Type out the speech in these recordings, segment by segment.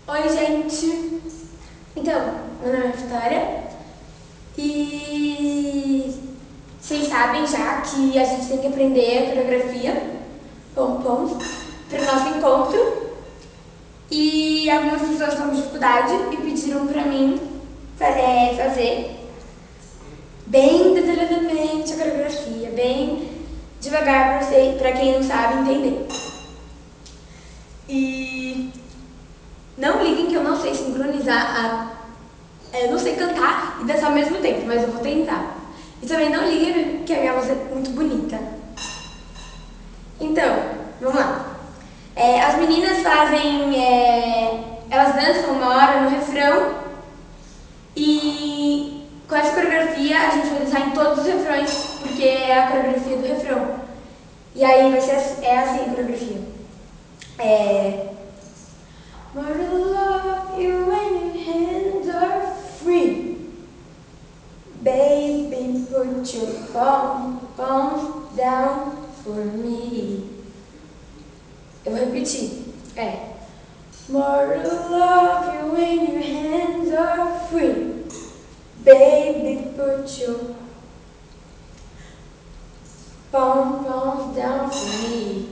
Oi, gente! Então, meu nome é Vitória e vocês sabem já que a gente tem que aprender a coreografia para o nosso encontro e algumas pessoas estão com dificuldade e pediram para mim fazer bem detalhadamente a coreografia, bem devagar para quem não sabe entender. E não liguem que eu não sei sincronizar, eu não sei cantar e dançar ao mesmo tempo, mas eu vou tentar. E também não liguem que a minha voz é muito bonita. Então, vamos lá. As meninas elas dançam uma hora no refrão e com essa coreografia a gente vai dançar em todos os refrões, porque é a coreografia do refrão. E aí vai ser assim a coreografia. More to love you when your hands are free. Baby, put your palms down for me. Eu vou repetir. More to love you when your hands are free. Baby, put your palms down for me.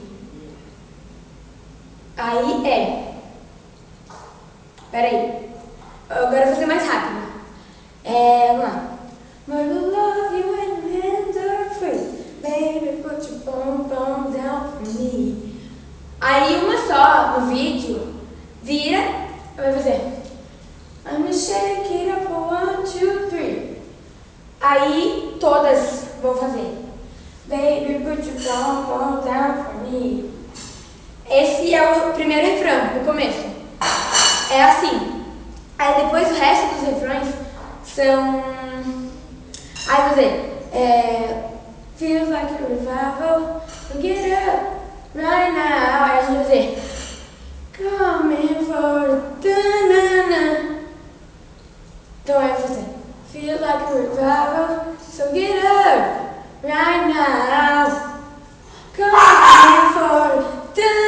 Aí Peraí. Agora eu vou fazer mais rápido. Vamos lá. More to love you when your hands are free. Baby, put your palm down for me. Aí uma só no vídeo vira, vai fazer I'm shake it up, 1, 2, 3. Aí todas vão fazer Baby, put your palm down for me. Esse é o primeiro refrão, no começo. É assim. Aí depois o resto dos refrões são... Aí você... Feels like a revival. Get up right now. Aí a gente vai dizer Coming for the Então aí você Feels like a revival. So get up right now. Coming for the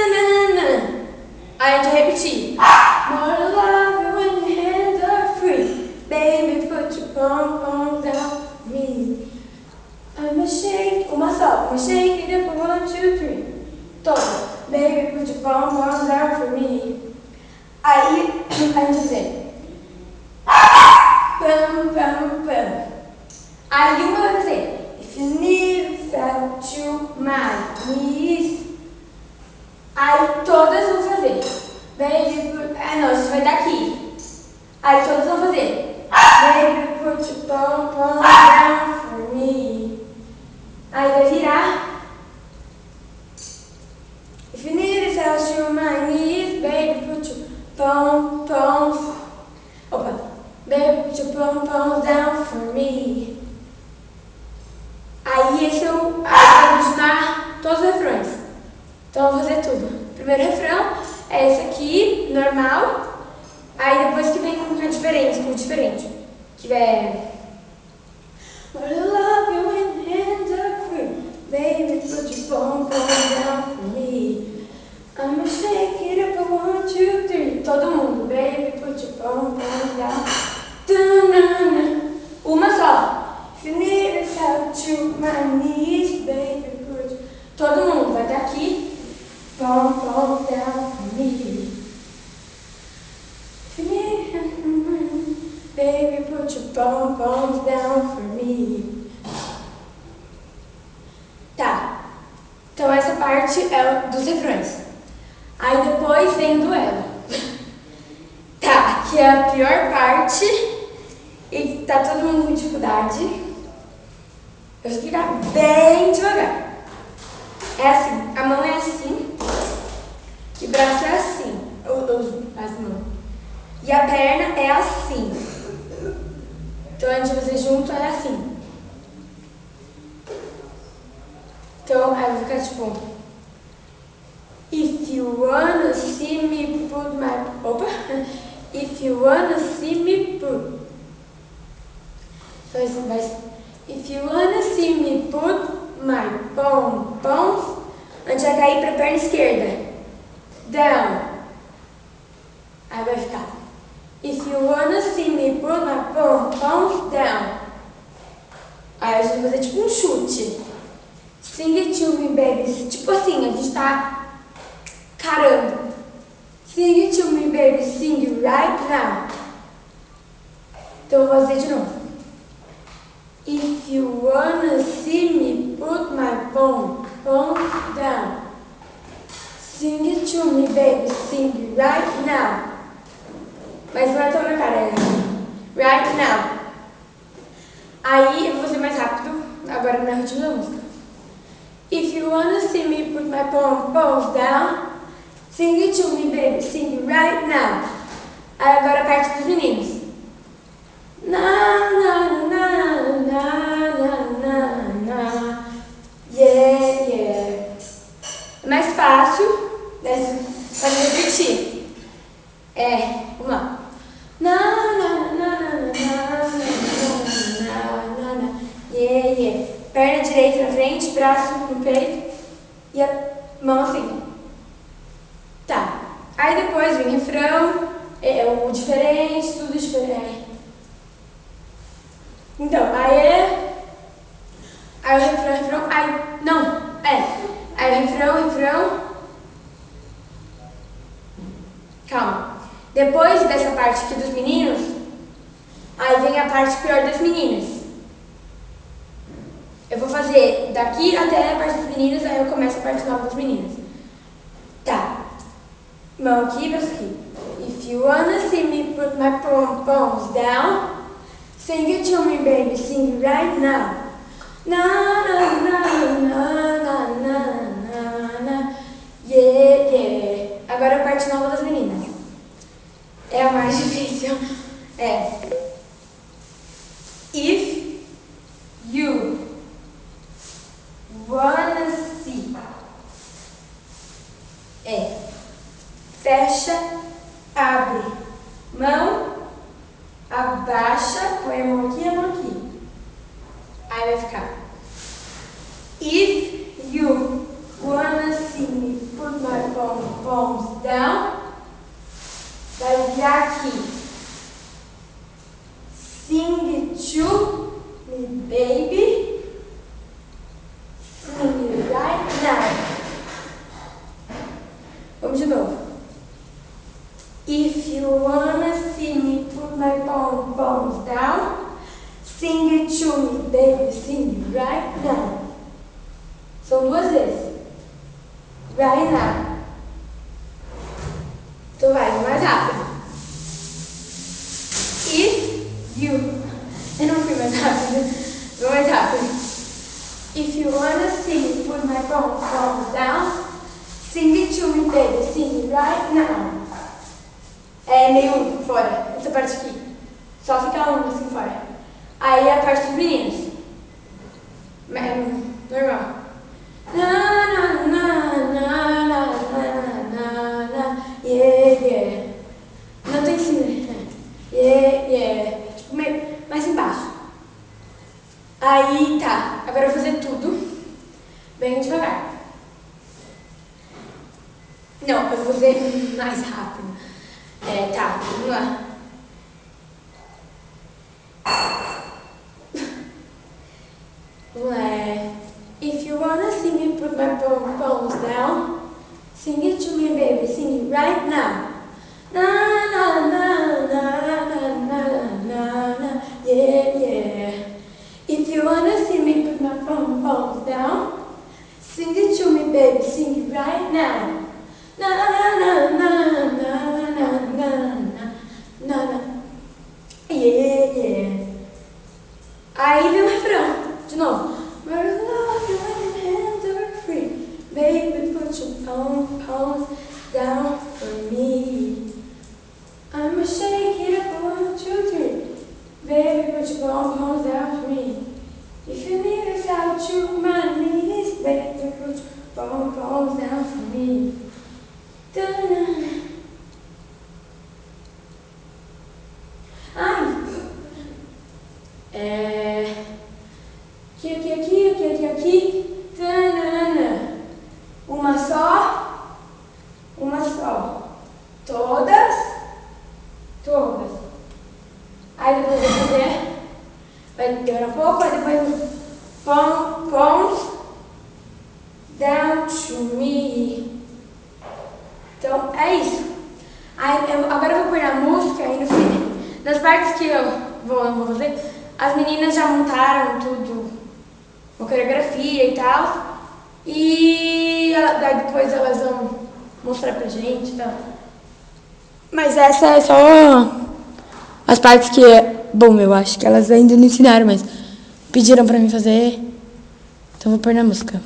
Aí a gente vai repetir More to love you when your hands are free. Baby, put your palms down for me. I'm a shake, uma só. I'm shaking it up, 1, 2, 3. Toda. Baby, put your palms down for me. Aí a gente vai dizer pam. Aí uma vai dizer If you need, fell to my knees. Aí todas vão fazer Baby, não, isso vai daqui. Aí todas vão fazer Baby, put your palm down for me. Aí vai virar If you need it, fell to my knees. Baby, put your palms Baby, put your palms down for me. Aí esse é o... Aí vai continuar todos os refrões. Então eu vou fazer tudo. Primeiro refrão é esse aqui, normal. Aí depois que vem com diferente. Que é What I love you when hands are free. Baby, put your palm down for me. I'ma shake it up, 1, 2, 3. Todo mundo. Baby, put your palm down. Uma só. If you need it, fell to my knees. Baby, put your... Todo mundo vai daqui. Palm down for me. If you need it, baby, put your palms down for me. Tá. Então essa parte é dos refrões. Aí depois vem o duelo. Tá, que é a pior parte. E tá todo mundo com dificuldade. Eu vou explicar bem devagar. É assim, a mão é assim. E o braço é assim. As mãos. E a perna é assim. Então a gente vai fazer junto, é assim. Então aí vai ficar tipo If you wanna see me put my... If you wanna see me put... Então assim vai... If you wanna see me put my palms... A gente vai cair pra perna esquerda. Down. Aí vai ficar: If you wanna see me put my pom-poms down. Aí a gente vai fazer tipo um chute. Sing it to me, baby. Tipo assim, a gente tá carando. Sing it to me, baby. Sing it right now. Então eu vou fazer de novo. If you wanna see me put my pom-poms down. Sing it to me, baby. Sing it right now. Mas não é tão na cara, é right now. Aí eu vou fazer mais rápido, agora na ritmo da música. If you wanna see me put my pom-poms down, sing it to me, baby, sing it right now. Aí agora a parte dos meninos. Na, na, na, na, na, na, na. Yeah, yeah. É mais fácil, pode repetir. Vamos lá. Na, na, na, na, na, na, na, na. Yeah, yeah. Perna direita na frente, braço no peito e a mão assim. Tá. Aí depois vem refrão, o diferente, tudo diferente. Então, aí o refrão, aí o refrão. Calma. Depois dessa parte aqui dos meninos, aí vem a parte pior das meninas. Eu vou fazer daqui até a parte dos meninos, aí eu começo a parte nova das meninas. Tá. Mão aqui, braço aqui. If you wanna see me put my pom-poms down, sing it to me, baby, sing it right now. Na, na, na, na, na, na, na, na. Yeah, yeah. Agora a parte nova das meninas. É a mais difícil. If you wanna see. Fecha, abre. Mão, abaixa, põe a mão aqui e a mão aqui. Aí vai ficar: If you wanna see me put my pom-poms down. Vai virar aqui. Sing it to me, baby. Sing it right now. Vamos de novo. If you wanna see me put my pom-poms down, sing it to me, baby, sing it right now. São duas vezes. Right now. Então vai, mais rápido. If you... Eu não fui mais rápido. Vou mais rápido. If you wanna see me put my pom-poms down, sing it to me, baby, sing it right now. É meio fora, essa parte aqui. Só fica um assim fora. Aí a parte dos meninos. Normal. Na, na, na, na, na, na, na, yeah, yeah. Não tem cima. Yeah, yeah. Tipo, mais embaixo. Aí tá. Agora eu vou fazer tudo bem devagar. Não, eu vou fazer mais rápido. Tá, vamos lá. Vamos lá. If you wanna see me put my pom-poms down, sing it to me, baby, sing it right now. Na, na, na, na, na, na, na, na, yeah, yeah. If you wanna see me put my pom-poms down, sing it to me, baby, sing it right now. Na, na, na, na, na, na, na, na, na, yeah, yeah. Aí vem o refrão, de novo. Where's love you when your hands are free? Baby, put your pom-poms down for me. I'ma shake it up, 1, 2, 3. Baby, put your pom-poms down for me. If you need us out, you my knees. Baby, put your pom-poms down for me. Da-na-na. Aqui. Ta-na-na. Uma só. Todas é isso. Aí, agora eu vou pôr a música e no fim, nas partes que eu vou fazer, as meninas já montaram tudo, uma coreografia e tal. E daí depois elas vão mostrar pra gente e tal. Mas essa é só as partes que, bom, eu acho que elas ainda não ensinaram, mas pediram pra mim fazer, então vou pôr na música.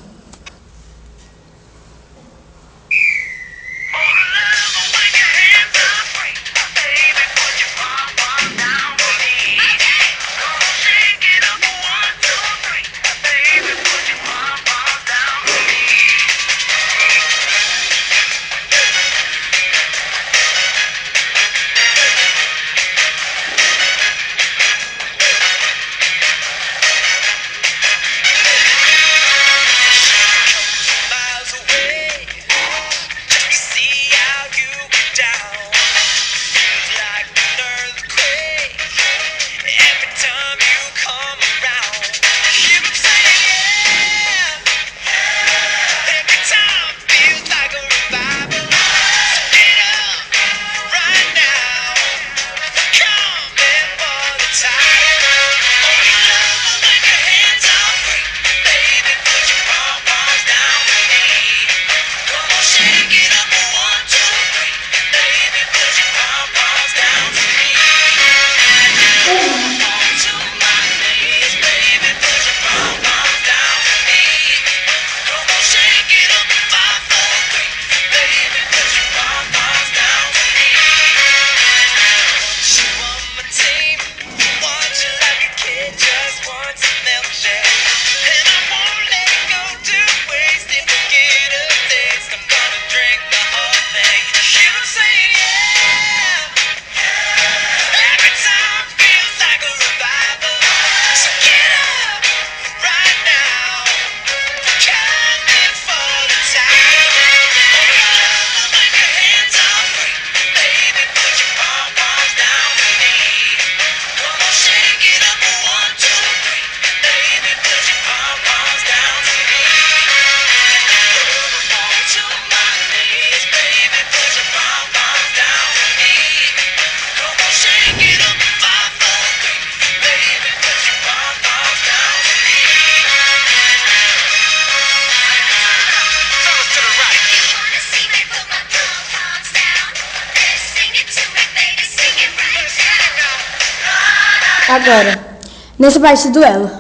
Agora, nessa parte do duelo.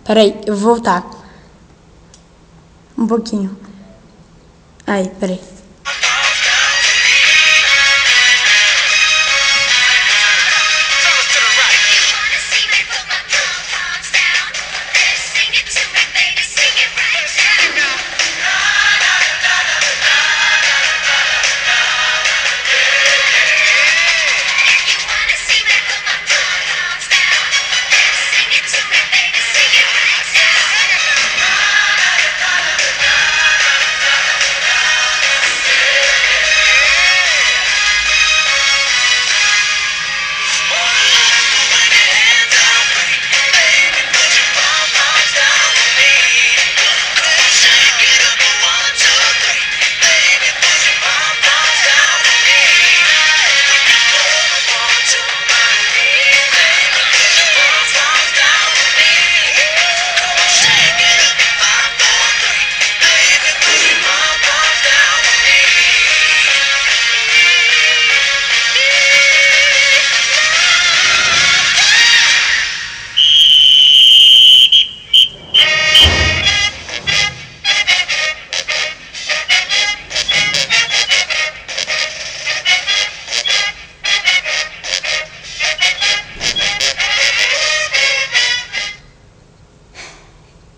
Peraí, eu vou voltar. Um pouquinho. Aí, peraí.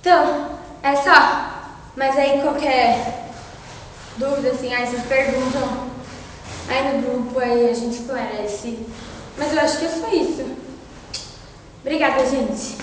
Então, é só. Mas aí qualquer dúvida, assim, aí vocês perguntam aí no grupo, aí a gente esclarece. Mas eu acho que é só isso. Obrigada, gente.